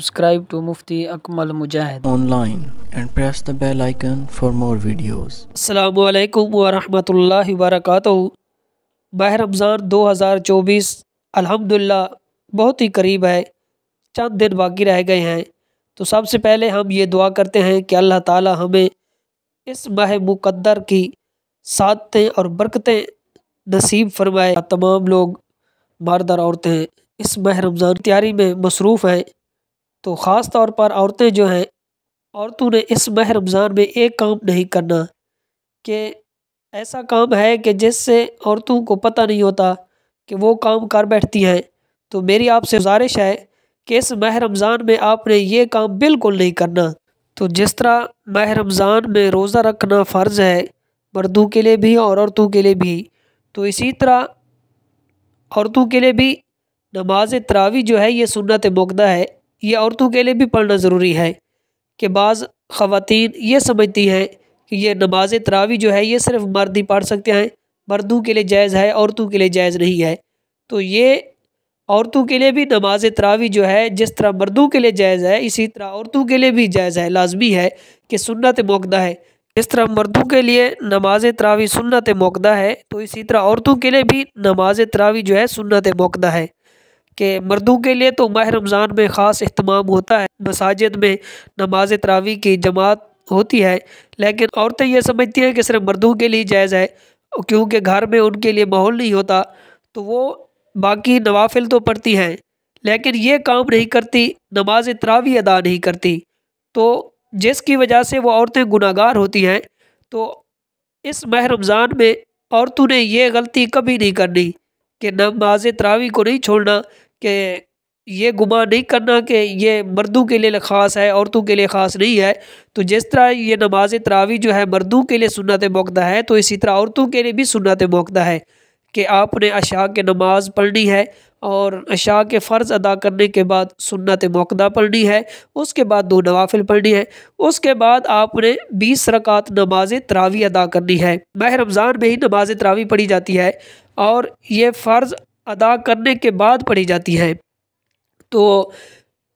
Subscribe to Mufti Akmal Mujahid online and press the bell icon for more videos. अस्सलामु अलैकुम व रहमतुल्लाहि व बरकातहू। माह रमज़ान 2024 अल्हम्दुलिल्लाह बहुत ही करीब है, चंद दिन बाकी रह गए हैं। तो सबसे पहले हम ये दुआ करते हैं कि अल्लाह ताला हमें इस माह मुक़द्दर की सादतें और बरकतें नसीब फरमाए। तमाम लोग मर्द और औरतें इस माह रमज़ान की तैयारी में मसरूफ़ हैं, तो ख़ास तौर पर औरतें जो हैं, औरतों ने इस माह रमज़ान में एक काम नहीं करना कि ऐसा काम है कि जिससे औरतों को पता नहीं होता कि वो काम कर बैठती हैं। तो मेरी आपसे गुजारिश है कि इस माह रमज़ान में आपने ये काम बिल्कुल नहीं करना। तो जिस तरह माह रमज़ान में रोज़ा रखना फ़र्ज़ है मर्दों के लिए भी और औरतों के लिए भी, तो इसी तरह औरतों के लिए भी नमाज तरावी जो है ये सुन्नत मुअक्कदा है, ये औरतों के लिए भी पढ़ना ज़रूरी है। कि बाज़ ख़वातीन ये समझती हैं कि ये नमाज तरावी जो है ये सिर्फ़ मर्द ही पढ़ सकते हैं, मर्दों के लिए जायज़ है, औरतों के लिए जायज़ नहीं है। तो ये औरतों के लिए भी नमाज तरावी जो है जिस तरह मर्दों के लिए जायज़ है, इसी तरह औरतों के लिए भी जायज़ है, लाजमी है कि सुन्नत मुअक्कदा है। जिस तरह मर्दों के लिए नमाज तरावी सुन्नत मुअक्कदा है, तो इसी तरह औरतों के लिए भी नमाज तरावी जो है सुन्नत मुअक्कदा है। कि मर्दों के लिए तो माह रमज़ान में ख़ास इह्तिमाम होता है, मसाजिद में नमाज तरावी की जमात होती है, लेकिन औरतें ये समझती हैं कि सिर्फ मर्दों के लिए जायज़ है, क्योंकि घर में उनके लिए माहौल नहीं होता तो वो बाकी नवाफिल तो पढ़ती हैं लेकिन ये काम नहीं करती, नमाज तरावी अदा नहीं करती, तो जिसकी वजह से वो औरतें गुनाहगार होती हैं। तो इस माह रमज़ान में औरतों ने ये गलती कभी नहीं करनी कि नमाज तरावी को नहीं छोड़ना, कि ये गुमान नहीं करना कि ये मर्दों के लिए ख़ास है, औरतों के लिए ख़ास नहीं है। तो जिस तरह ये नमाज तरावी जो है मर्दों के लिए सुन्नत मुअक्कदा है, तो इसी तरह औरतों के लिए भी सुन्नत मुअक्कदा है कि आपने अशा के नमाज पढ़नी है और अशा के फ़र्ज़ अदा करने के बाद सुन्नत मुअक्कदा पढ़नी है, उसके बाद 2 नवाफिल पढ़नी है, उसके बाद आपने 20 रकात नमाज तरावी अदा करनी है। माह रमज़ान में ही नमाज तरावी पढ़ी जाती है और ये फ़र्ज़ अदा करने के बाद पढ़ी जाती है। तो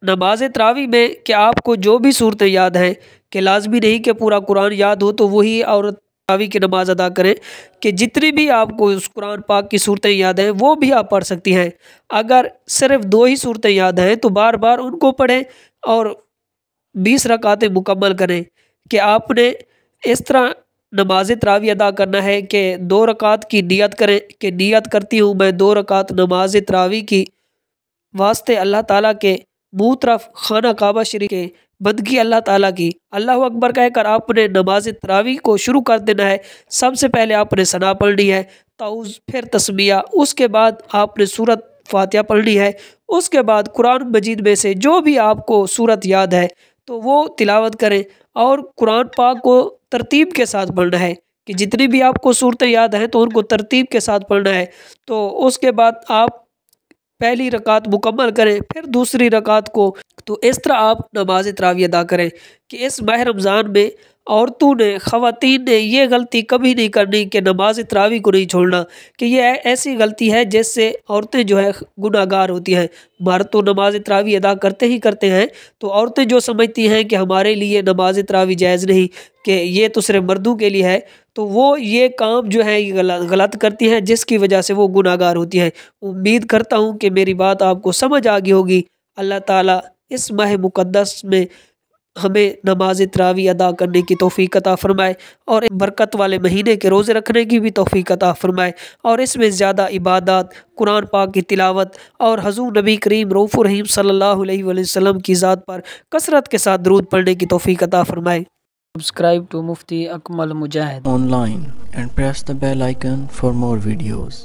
नमाज तरावी में कि आपको जो भी सूरतें याद हैं, कि लाजमी नहीं कि पूरा कुरान याद हो तो वही औरत तरावी की नमाज अदा करें, कि जितनी भी आपको उस कुरान पाक की सूरतें याद हैं वो भी आप पढ़ सकती हैं। अगर सिर्फ 2 ही सूरतें याद हैं तो बार बार उनको पढ़ें और 20 रकातें मुकम्मल करें। कि आपने इस तरह नमाज तरावी अदा करना है कि 2 रकात की नियत करें कि नियत करती हूँ मैं 2 रकात नमाज तरावी की वास्ते अल्लाह ताला के मुँह तरफ खाना काबा शरीफ के बंदगी अल्लाह ताला की। अल्लाह अकबर कहकर आपने नमाज तरावी को शुरू कर देना है। सबसे पहले आपने सना पढ़नी है, ताऊज़, फिर तस्मिया, उसके बाद आपने सूरत फातिहा पढ़नी है, उसके बाद कुरान मजीद में से जो भी आपको सूरत याद है तो वो तिलावत करें और कुरान पाक को तरतीब के साथ पढ़ना है कि जितनी भी आपको सूरतें याद हैं तो उनको तरतीब के साथ पढ़ना है। तो उसके बाद आप पहली रकात मुकम्मल करें, फिर दूसरी रकात को। तो इस तरह आप नमाज तरावी अदा करें कि इस माह रमज़ान में औरतों ने, ख़वातीन ने ये गलती कभी नहीं करनी कि नमाज तरावी को नहीं छोड़ना, कि ये ऐसी गलती है जिससे औरतें जो है गुनाहगार होती हैं। मर्द तो नमाज तरावी अदा करते ही करते हैं, तो औरतें जो समझती हैं कि हमारे लिए नमाज तरावी जायज़ नहीं, कि ये तो सिर्फ मर्दों के लिए है, तो वो ये काम जो है ये गलत करती हैं, जिसकी वजह से वो गुनाहगार होती हैं। उम्मीद करता हूँ कि मेरी बात आपको समझ आ गई होगी। अल्लाह ताला इस माह मुक़द्दस में हमें नमाज तरावी अदा करने की तौफीक अता फ़रमाए और बरकत वाले महीने के रोज़े रखने की भी तौफीक अता फ़रमाए और इसमें ज़्यादा इबादत, कुरान पाक की तिलावत और हज़ूर नबी करीम रऊफ़ुर रहीम सल्लल्लाहु अलैहि वसल्लम की ज़ात पर कसरत के साथ दुरूद पढ़ने की तौफीक अता फ़रमाए। Subscribe to Mufti Akmal Mujahid Online and press the bell icon for more videos.